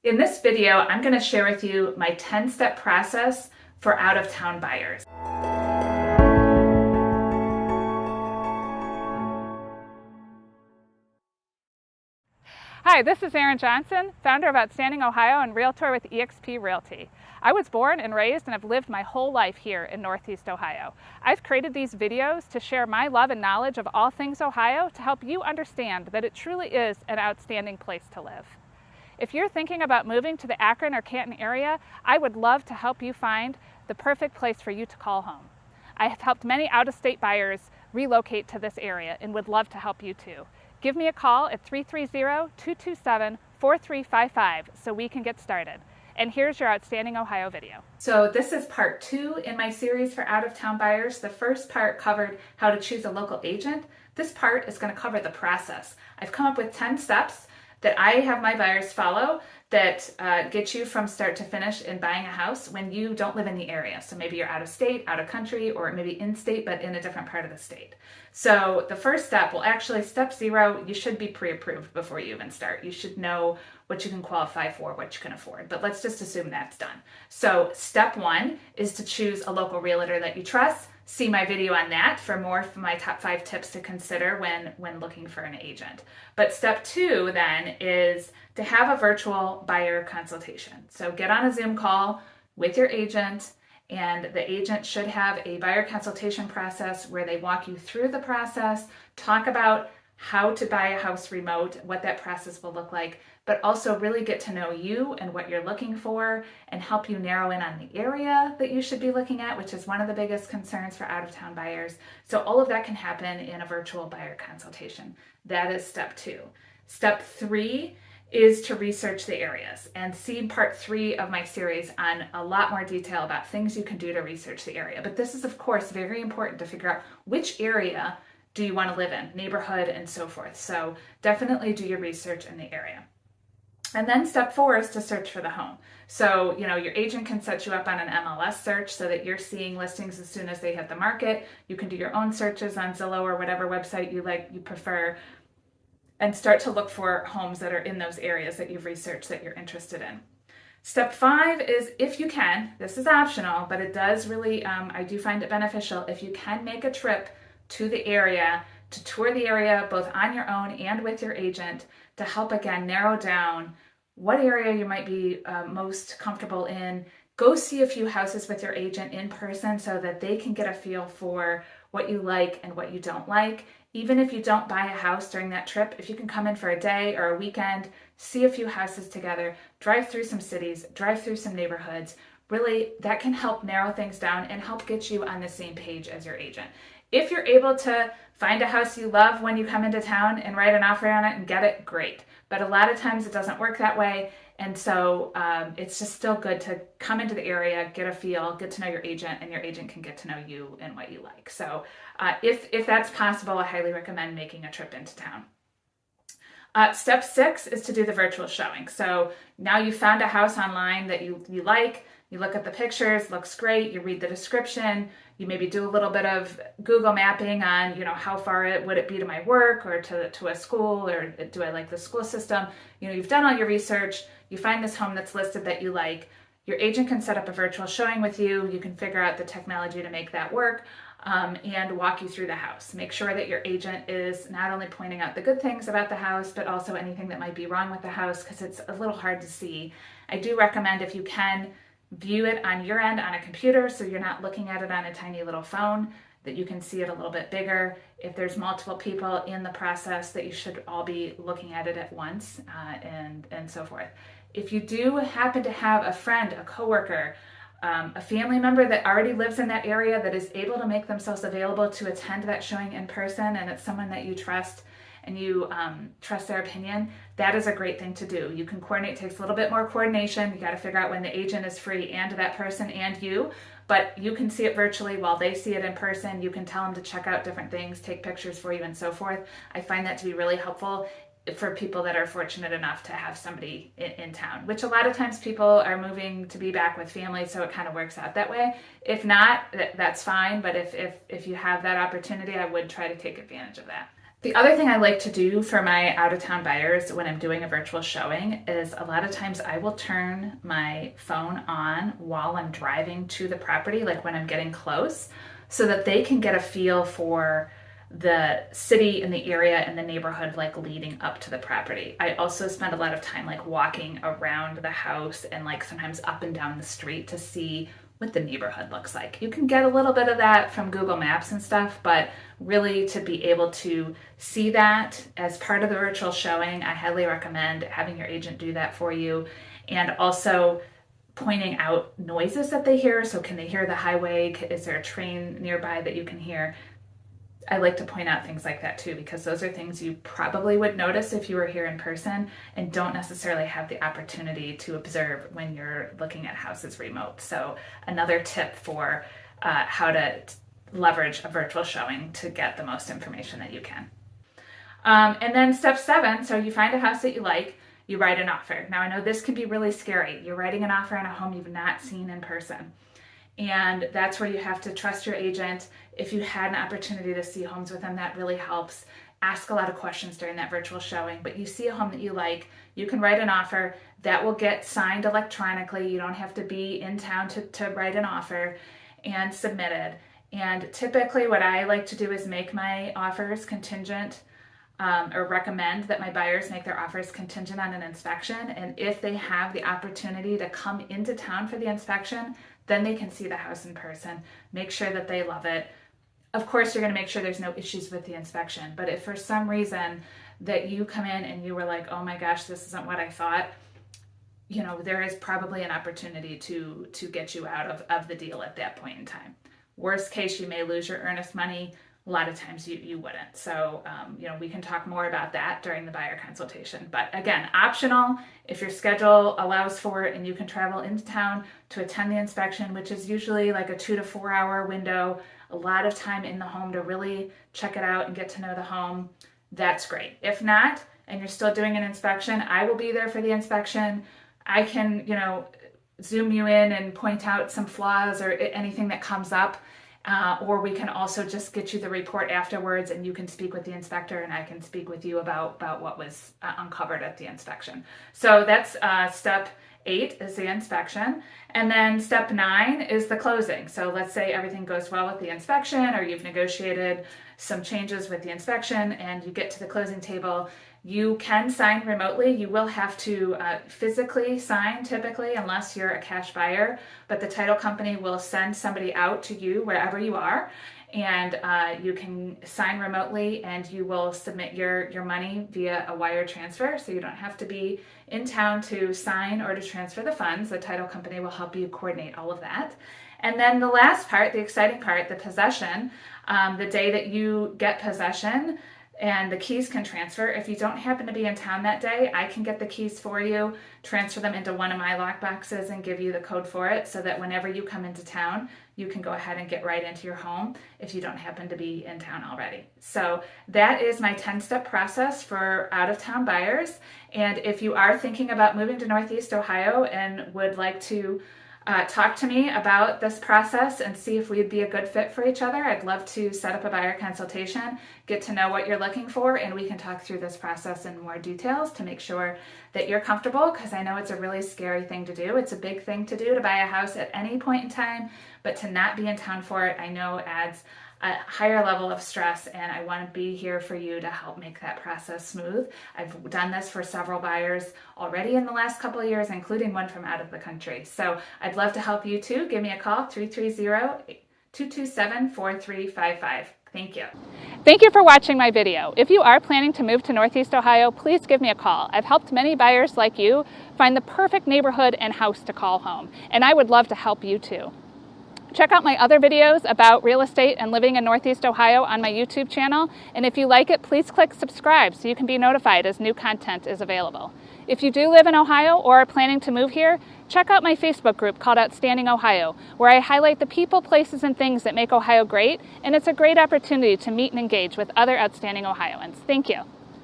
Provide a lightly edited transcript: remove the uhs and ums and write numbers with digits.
In this video, I'm going to share with you my 10-step process for out-of-town buyers. Hi, this is Erin Johnson, founder of Outstanding Ohio and Realtor with eXp Realty. I was born and raised and have lived my whole life here in Northeast Ohio. I've created these videos to share my love and knowledge of all things Ohio to help you understand that it truly is an outstanding place to live. If you're thinking about moving to the Akron or Canton area, I would love to help you find the perfect place for you to call home. I have helped many out-of-state buyers relocate to this area and would love to help you too. Give me a call at 330-227-4355 so we can get started. And here's your Outstanding Ohio video. So this is part 2 in my series for out-of-town buyers. The first part covered how to choose a local agent. This part is going to cover the process. I've come up with 10 steps that I have my buyers follow that get you from start to finish in buying a house when you don't live in the area. So maybe you're out of state, out of country, or maybe in state but in a different part of the state. So the first step, well actually step 0, you should be pre-approved before you even start. You should know what you can qualify for, what you can afford, but let's just assume that's done. So step 1 is to choose a local realtor that you trust. See my video on that for more of my top 5 tips to consider when looking for an agent. But step 2 then is to have a virtual buyer consultation. So get on a Zoom call with your agent, and the agent should have a buyer consultation process where they walk you through the process, talk about how to buy a house remote, what that process will look like, but also really get to know you and what you're looking for and help you narrow in on the area that you should be looking at, which is one of the biggest concerns for out-of-town buyers. So all of that can happen in a virtual buyer consultation. That is step 2. Step 3 is to research the areas and see part 3 of my series on a lot more detail about things you can do to research the area. But this is of course very important to figure out which area do you want to live in, neighborhood, and so forth. So definitely do your research in the area. And then step 4 is to search for the home. So, your agent can set you up on an MLS search so that you're seeing listings as soon as they hit the market. You can do your own searches on Zillow or whatever website you prefer, and start to look for homes that are in those areas that you've researched that you're interested in. Step 5 is, if you can, this is optional, but it does really, I do find it beneficial, if you can make a trip to the area, to tour the area both on your own and with your agent to help again narrow down what area you might be most comfortable in. Go see a few houses with your agent in person so that they can get a feel for what you like and what you don't like. Even if you don't buy a house during that trip, if you can come in for a day or a weekend, see a few houses together, drive through some cities, drive through some neighborhoods, really that can help narrow things down and help get you on the same page as your agent. If you're able to find a house you love when you come into town and write an offer on it and get it, great. But a lot of times it doesn't work that way. And so it's just still good to come into the area, get a feel, get to know your agent, and your agent can get to know you and what you like. So if that's possible, I highly recommend making a trip into town. Step 6 is to do the virtual showing. So now you found a house online that you like. You look at the pictures, looks great, you read the description, you maybe do a little bit of Google mapping on, how far would it be to my work or to a school, or do I like the school system? You've done all your research, you find this home that's listed that you like, your agent can set up a virtual showing with you, you can figure out the technology to make that work, and walk you through the house. Make sure that your agent is not only pointing out the good things about the house, but also anything that might be wrong with the house, because it's a little hard to see. I do recommend, if you can, view it on your end on a computer so you're not looking at it on a tiny little phone, that you can see it a little bit bigger. If there's multiple people in the process, that you should all be looking at it at once, and so forth. If you do happen to have a friend, a coworker, a family member that already lives in that area that is able to make themselves available to attend that showing in person, and it's someone that you trust and you trust their opinion, that is a great thing to do. You can coordinate. It takes a little bit more coordination. You got to figure out when the agent is free and that person and you, but you can see it virtually while they see it in person. You can tell them to check out different things, take pictures for you, and so forth. I find that to be really helpful for people that are fortunate enough to have somebody in town, which a lot of times people are moving to be back with family, so it kind of works out that way. If not, that's fine, but if you have that opportunity, I would try to take advantage of that. The other thing I like to do for my out-of-town buyers when I'm doing a virtual showing is a lot of times I will turn my phone on while I'm driving to the property, like when I'm getting close, so that they can get a feel for the city and the area and the neighborhood like leading up to the property. I also spend a lot of time like walking around the house and like sometimes up and down the street to see what the neighborhood looks like. You can get a little bit of that from Google Maps and stuff, but really to be able to see that as part of the virtual showing, I highly recommend having your agent do that for you, and also pointing out noises that they hear. So can they hear the highway? Is there a train nearby that you can hear? I like to point out things like that too, because those are things you probably would notice if you were here in person and don't necessarily have the opportunity to observe when you're looking at houses remote. So another tip for how to leverage a virtual showing to get the most information that you can. And then step 7, so you find a house that you like, you write an offer. Now I know this can be really scary. You're writing an offer on a home you've not seen in person. And that's where you have to trust your agent. If you had an opportunity to see homes with them, that really helps. Ask a lot of questions during that virtual showing, but you see a home that you like, you can write an offer that will get signed electronically. You don't have to be in town to write an offer, and submitted. And typically what I like to do is make my offers contingent, or recommend that my buyers make their offers contingent on an inspection. And if they have the opportunity to come into town for the inspection, then they can see the house in person, make sure that they love it. Of course, you're going to make sure there's no issues with the inspection. But if for some reason that you come in and you were like, oh my gosh, this isn't what I thought, you know, there is probably an opportunity to get you out of the deal at that point in time. Worst case, you may lose your earnest money. A lot of times you wouldn't. So, you know, we can talk more about that during the buyer consultation. But again, optional if your schedule allows for it and you can travel into town to attend the inspection, which is usually like a 2 to 4 hour window, a lot of time in the home to really check it out and get to know the home. That's great. If not, and you're still doing an inspection, I will be there for the inspection. I can, you know, zoom you in and point out some flaws or anything that comes up. Or we can also just get you the report afterwards and you can speak with the inspector and I can speak with you about what was uncovered at the inspection. So that's step 8 is the inspection. And then step 9 is the closing. So let's say everything goes well with the inspection, or you've negotiated some changes with the inspection and you get to the closing table. You can sign remotely. You will have to physically sign typically unless you're a cash buyer, but the title company will send somebody out to you wherever you are, and you can sign remotely and you will submit your money via a wire transfer, so you don't have to be in town to sign or to transfer the funds. The title company will help you coordinate all of that. And then the last part, the exciting part, the possession, the day that you get possession, and the keys can transfer. If you don't happen to be in town that day, I can get the keys for you, transfer them into one of my lock boxes and give you the code for it so that whenever you come into town, you can go ahead and get right into your home if you don't happen to be in town already. So that is my 10-step process for out-of-town buyers. And if you are thinking about moving to Northeast Ohio and would like to talk to me about this process and see if we'd be a good fit for each other, I'd love to set up a buyer consultation, get to know what you're looking for, and we can talk through this process in more details to make sure that you're comfortable, because I know it's a really scary thing to do. It's a big thing to do to buy a house at any point in time, but to not be in town for it, I know adds a higher level of stress, and I want to be here for you to help make that process smooth. I've done this for several buyers already in the last couple of years, including one from out of the country. So I'd love to help you too. Give me a call, 330-227-4355. Thank you. Thank you for watching my video. If you are planning to move to Northeast Ohio, please give me a call. I've helped many buyers like you find the perfect neighborhood and house to call home, and I would love to help you too. Check out my other videos about real estate and living in Northeast Ohio on my YouTube channel, and if you like it, please click subscribe so you can be notified as new content is available. If you do live in Ohio or are planning to move here, check out my Facebook group called Outstanding Ohio, where I highlight the people, places, and things that make Ohio great, and it's a great opportunity to meet and engage with other outstanding Ohioans. Thank you.